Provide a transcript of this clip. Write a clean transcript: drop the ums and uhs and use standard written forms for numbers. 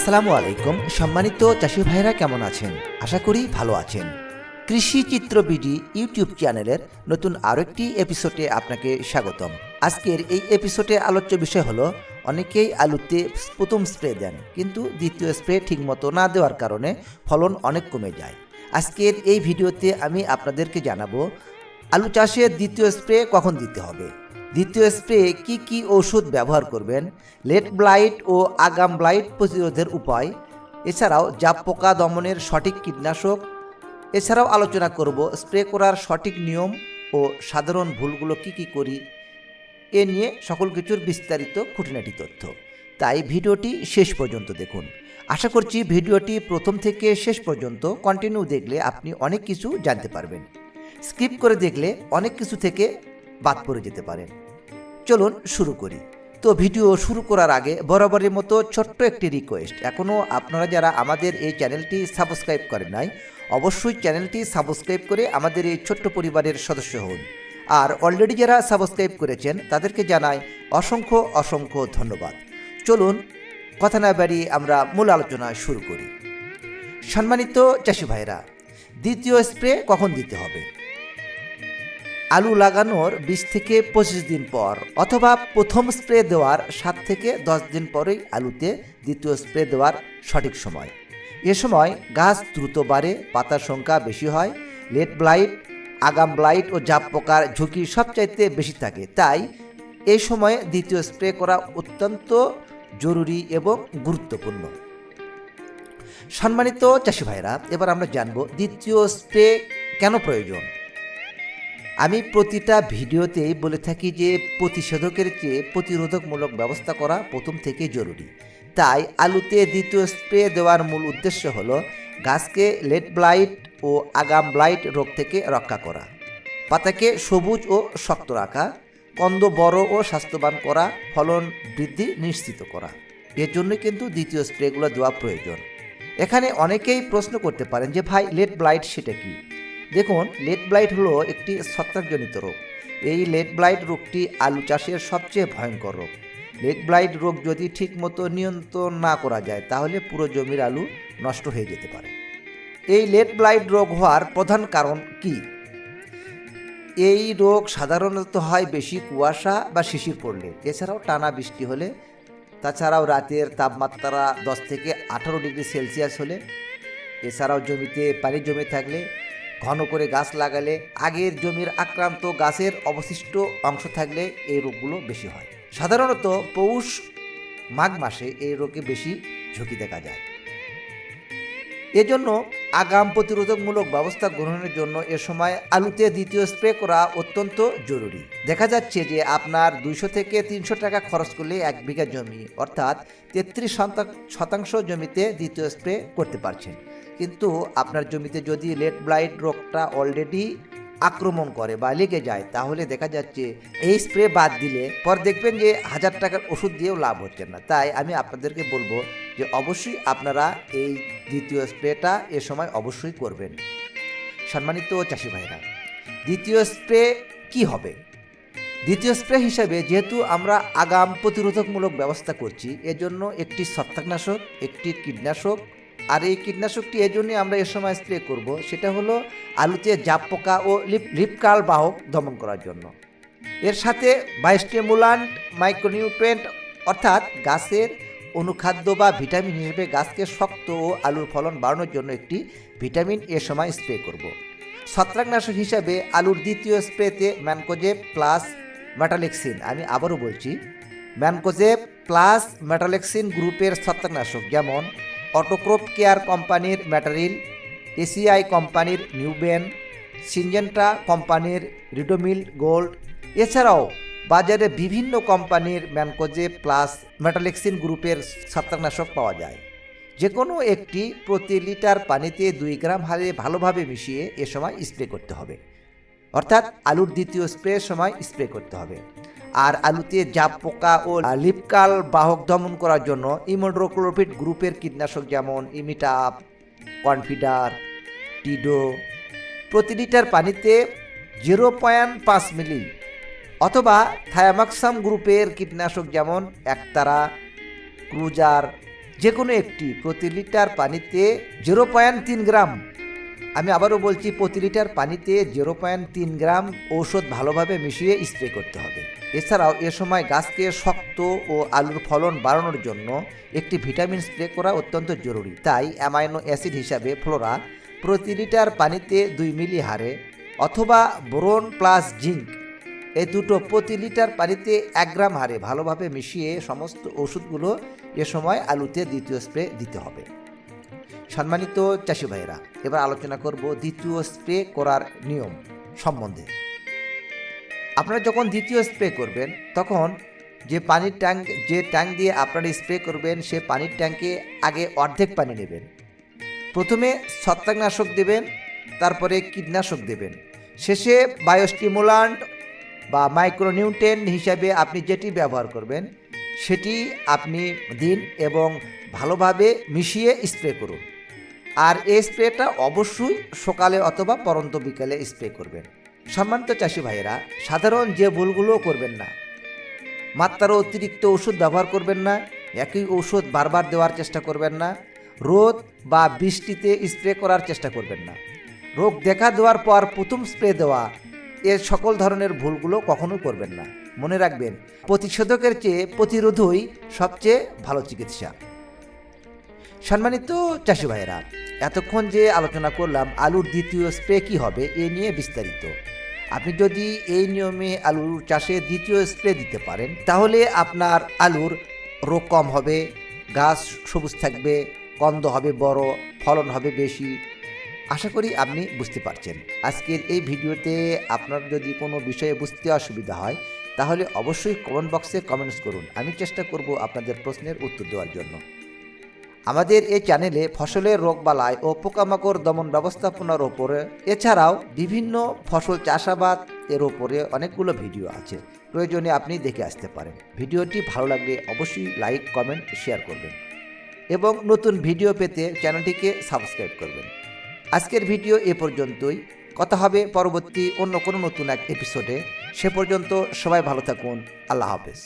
আসসালামু আলাইকুম। সম্মানিত চাষি ভাইরা কেমন আছেন? আশা করি ভালো আছেন। কৃষি চিত্র বিডি ইউটিউব চ্যানেলের নতুন আরও একটি এপিসোডে আপনাকে স্বাগতম। আজকের এই এপিসোডে আলোচ্য বিষয় হলো, অনেকেই আলুতে প্রথম স্প্রে দেন, কিন্তু দ্বিতীয় স্প্রে ঠিকমতো না দেওয়ার কারণে ফলন অনেক কমে যায়। আজকের এই ভিডিওতে আমি আপনাদেরকে জানাবো আলু চাষের দ্বিতীয় স্প্রে কখন দিতে হবে, দ্বিতীয় স্প্রে কি কি ওষুধ ব্যবহার করবেন, লেট ব্লাইট ও আগাম ব্লাইট প্রতিরোধের উপায়, এছাড়াও জাপ পোকা দমনের সঠিক কীটনাশক, এছাড়াও আলোচনা করব স্প্রে করার সঠিক নিয়ম ও সাধারণ ভুলগুলো কি করি, এ নিয়ে সকল কিছুর বিস্তারিত খুঁটিনাটি তথ্য। তাই ভিডিওটি শেষ পর্যন্ত দেখুন। আশা করছি ভিডিওটি প্রথম থেকে শেষ পর্যন্ত কন্টিনিউ দেখলে আপনি অনেক কিছু জানতে পারবেন। স্কিপ করে দেখলে অনেক কিছু থেকে বাদ পড়ে যেতে পারেন। চলুন শুরু করি। তো ভিডিও শুরু করার আগে বরাবরের মতো ছোট্ট একটি রিকোয়েস্ট, এখনও আপনারা যারা আমাদের এই চ্যানেলটি সাবস্ক্রাইব করেন নাই, অবশ্যই চ্যানেলটি সাবস্ক্রাইব করে আমাদের এই ছোট্ট পরিবারের সদস্য হন। আর অলরেডি যারা সাবস্ক্রাইব করেছেন তাদেরকে জানাই অসংখ্য অসংখ্য ধন্যবাদ। চলুন কথা না বাড়িয়ে আমরা মূল আলোচনা শুরু করি। সম্মানিত চাষি ভাইরা, দ্বিতীয় স্প্রে কখন দিতে হবে? আলু লাগানোর 20 থেকে 25 দিন পর অথবা প্রথম স্প্রে দেওয়ার 7 থেকে 10 দিন পরেই আলুতে দ্বিতীয় স্প্রে দেওয়ার সঠিক সময়। এ সময় গাছ দ্রুত বাড়ে, পাতার সংখ্যা বেশি হয়, লেট ব্লাইট, আগাম ব্লাইট ও জাপ পোকার ঝুঁকি সবচাইতে বেশি থাকে। তাই এই সময়ে দ্বিতীয় স্প্রে করা অত্যন্ত জরুরি এবং গুরুত্বপূর্ণ। সম্মানিত চাষি ভাইরা, এবার আমরা জানব দ্বিতীয় স্প্রে কেন প্রয়োজন। আমি প্রতিটা ভিডিওতেই বলে থাকি যে প্রতিষেধকের চেয়ে প্রতিরোধকমূলক ব্যবস্থা করা প্রথম থেকে জরুরি। তাই আলুতে দ্বিতীয় স্প্রে দেওয়ার মূল উদ্দেশ্য হলো গাছকে লেট ব্লাইট ও আগাম ব্লাইট রোগ থেকে রক্ষা করা, পাতাকে সবুজ ও শক্ত রাখা, কন্দ বড় ও স্বাস্থ্যবান করা, ফলন বৃদ্ধি নিশ্চিত করা। এর জন্য কিন্তু দ্বিতীয় স্প্রেগুলো দেওয়া প্রয়োজন। এখানে অনেকেই প্রশ্ন করতে পারেন যে ভাই, লেট ব্লাইট সেটা কি? দেখুন, লেট ব্লাইট হলো একটি ছত্রাকজনিত রোগ। এই লেট ব্লাইট রোগটি আলু চাষের সবচেয়ে ভয়ঙ্কর রোগ। লেট ব্লাইট রোগ যদি ঠিকমতো নিয়ন্ত্রণ না করা যায় তাহলে পুরো জমির আলু নষ্ট হয়ে যেতে পারে। এই লেট ব্লাইট রোগ হওয়ার প্রধান কারণ কি? এই রোগ সাধারণত হয় বেশি কুয়াশা বা শিশির পড়লে, এছাড়াও টানা বৃষ্টি হলে, তাছাড়াও রাতের তাপমাত্রা 10 থেকে 18 ডিগ্রি সেলসিয়াস হলে, এছাড়াও জমিতে পানি জমে থাকলে, ঘন করে গাছ লাগালে, আগের জমির আক্রান্ত গাছের অবশিষ্ট অংশ থাকলে এই রোগগুলো বেশি হয়। সাধারণত পৌষ মাঘ মাসে এই রোগে বেশি ঝুঁকি দেখা যায়। এজন্য আগাম প্রতিরোধকমূলক ব্যবস্থা গ্রহণের জন্য এ সময় আলুতে দ্বিতীয় স্প্রে করা অত্যন্ত জরুরি। দেখা যাচ্ছে যে আপনার 200 থেকে 300 টাকা খরচ করলে 1 বিঘা জমি অর্থাৎ 33% জমিতে দ্বিতীয় স্প্রে করতে পারছেন। কিন্তু আপনার জমিতে যদি লেট ব্লাইট রোগটা অলরেডি আক্রমণ করে বা লেগে যায়, তাহলে দেখা যাচ্ছে এই স্প্রে বাদ দিলে পর দেখবেন যে 1000 টাকার ওষুধ দিয়েও লাভ হচ্ছে না। তাই আমি আপনাদেরকে বলবো যে অবশ্যই আপনারা এই দ্বিতীয় স্প্রেটা এ সময় অবশ্যই করবেন। সম্মানিত চাষি ভাইরা, দ্বিতীয় স্প্রে কি হবে? দ্বিতীয় স্প্রে হিসাবে যেহেতু আমরা আগাম প্রতিরোধকমূলক ব্যবস্থা করছি, এজন্য একটি ছত্রাকনাশক, একটি কীটনাশক, আর এই কীটনাশকটি এজন্যই আমরা এ সময় স্প্রে করব, সেটা হলো আলুতে জাপ পোকা ও লিপকাল বাহক দমন করার জন্য। এর সাথে বায়োস্টিমুল্যান্ট, মাইক্রোনিউট্রিয়েন্ট অর্থাৎ গাছের অনুখাদ্য বা ভিটামিন হিসেবে গাছকে শক্ত ও আলুর ফলন বাড়ানোর জন্য একটি ভিটামিন এ সময় স্প্রে করব। ছত্রাকনাশক হিসাবে আলুর দ্বিতীয় স্প্রেতে ম্যানকোজেব প্লাস মেটালেক্সিন, আমি আবারও বলছি, ম্যানকোজেব প্লাস মেটালেক্সিন গ্রুপের ছত্রাকনাশক যেমন অটোক্রপ কেয়ার কোম্পানির ম্যাটারিল, এসিআই কোম্পানির নিউবেন, সিনজেন্টা কোম্পানির রিডোমিল গোল্ড, এছাড়াও বাজারে বিভিন্ন কোম্পানির ম্যানকোজেব প্লাস মেটালেক্সিন গ্রুপের ছত্রাকনাশক পাওয়া যায়। যে কোনো একটি প্রতি লিটার পানিতে 2 গ্রাম হারে ভালোভাবে মিশিয়ে এ সময় স্প্রে করতে হবে, অর্থাৎ আলুর দ্বিতীয় স্প্রের সময় স্প্রে করতে হবে। আর আলুতে জাপ পোকা ও লিপকাল বাহক দমন করার জন্য ইমিডাক্লোপিড গ্রুপের কীটনাশক যেমন ইমিটাপ, কনফিডার, টিডো প্রতি লিটার পানিতে 0.5 মিলি অথবা থায়ামাক্সাম গ্রুপের কীটনাশক যেমন একতারা, ক্রুজার যে কোনো একটি প্রতি লিটার পানিতে 0.3 গ্রাম, আমি আবারও বলছি প্রতি লিটার পানিতে 0.3 গ্রাম ঔষধ ভালোভাবে মিশিয়ে স্প্রে করতে হবে। এছাড়াও এ সময় গাছকে শক্ত ও আলুর ফলন বাড়ানোর জন্য একটি ভিটামিন স্প্রে করা অত্যন্ত জরুরি। তাই অ্যামাইনো অ্যাসিড হিসাবে ফ্লোরা প্রতি লিটার পানিতে 2 মিলি হারে অথবা বোরন প্লাস জিঙ্ক এই দুটো প্রতি লিটার পানিতে 1 গ্রাম হারে ভালোভাবে মিশিয়ে সমস্ত ওষুধগুলো এ সময় আলুতে দ্বিতীয় স্প্রে দিতে হবে। সম্মানিত চাষি ভাইরা, এবার আলোচনা করব দ্বিতীয় স্প্রে করার নিয়ম সম্বন্ধে। আপনারা যখন দ্বিতীয় স্প্রে করবেন তখন যে ট্যাঙ্ক দিয়ে আপনারা স্প্রে করবেন সে পানির ট্যাঙ্কে আগে অর্ধেক পানি নেবেন। প্রথমে ছত্রাকনাশক দেবেন, তারপরে কীটনাশক দেবেন, শেষে বায়োস্টিমুলান্ট বা মাইক্রোনিউট্রিয়েন্ট হিসাবে আপনি যেটি ব্যবহার করবেন সেটি আপনি দিন এবং ভালোভাবে মিশিয়ে স্প্রে করুন। আর এই স্প্রেটা অবশ্যই সকালে অথবা পরন্ত বিকালে স্প্রে করবেন। সম্মানিত চাষি ভাইয়েরা, সাধারণ যে ভুলগুলো করবেন না, মাত্রার অতিরিক্ত ওষুধ ব্যবহার করবেন না, একই ওষুধ বারবার দেওয়ার চেষ্টা করবেন না, রোদ বা বৃষ্টিতে স্প্রে করার চেষ্টা করবেন না, রোগ দেখা দেওয়ার পর প্রথম স্প্রে দেওয়া, এর সকল ধরনের ভুলগুলো কখনোই করবেন না। মনে রাখবেন, প্রতিষেধকের চেয়ে প্রতিরোধই সবচেয়ে ভালো চিকিৎসা। সম্মানিত চাষি ভাইয়েরা, এতক্ষণ যে আলোচনা করলাম আলুর দ্বিতীয় স্প্রে কী হবে এ নিয়ে বিস্তারিত। আপনি যদি এই নিয়মে আলুর চাষে দ্বিতীয় স্প্রে দিতে পারেন তাহলে আপনার আলুর রোগ কম হবে, গাছ সবুজ থাকবে, কন্দ হবে বড়, ফলন হবে বেশি। আশা করি আপনি বুঝতে পারছেন। আজকের এই ভিডিওতে আপনার যদি কোনো বিষয়ে বুঝতে অসুবিধা হয় তাহলে অবশ্যই কমেন্ট বক্সে কমেন্টস করুন, আমি চেষ্টা করব আপনাদের প্রশ্নের উত্তর দেওয়ার জন্য। আমাদের এই চ্যানেলে ফসলের রোগবালাই ও পোকামাকড় দমন ব্যবস্থাপনার ওপরে এছাড়াও বিভিন্ন ফসল চাষাবাদ এর ওপরে অনেকগুলো ভিডিও আছে, প্রয়োজনে আপনি দেখে আসতে পারেন। ভিডিওটি ভালো লাগলে অবশ্যই লাইক, কমেন্ট, শেয়ার করবেন এবং নতুন ভিডিও পেতে চ্যানেলটিকে সাবস্ক্রাইব করবেন। আজকের ভিডিও এ পর্যন্তই, কথা হবে পরবর্তী অন্য কোনো নতুন এক এপিসোডে। সে পর্যন্ত সবাই ভালো থাকুন। আল্লাহ হাফেজ।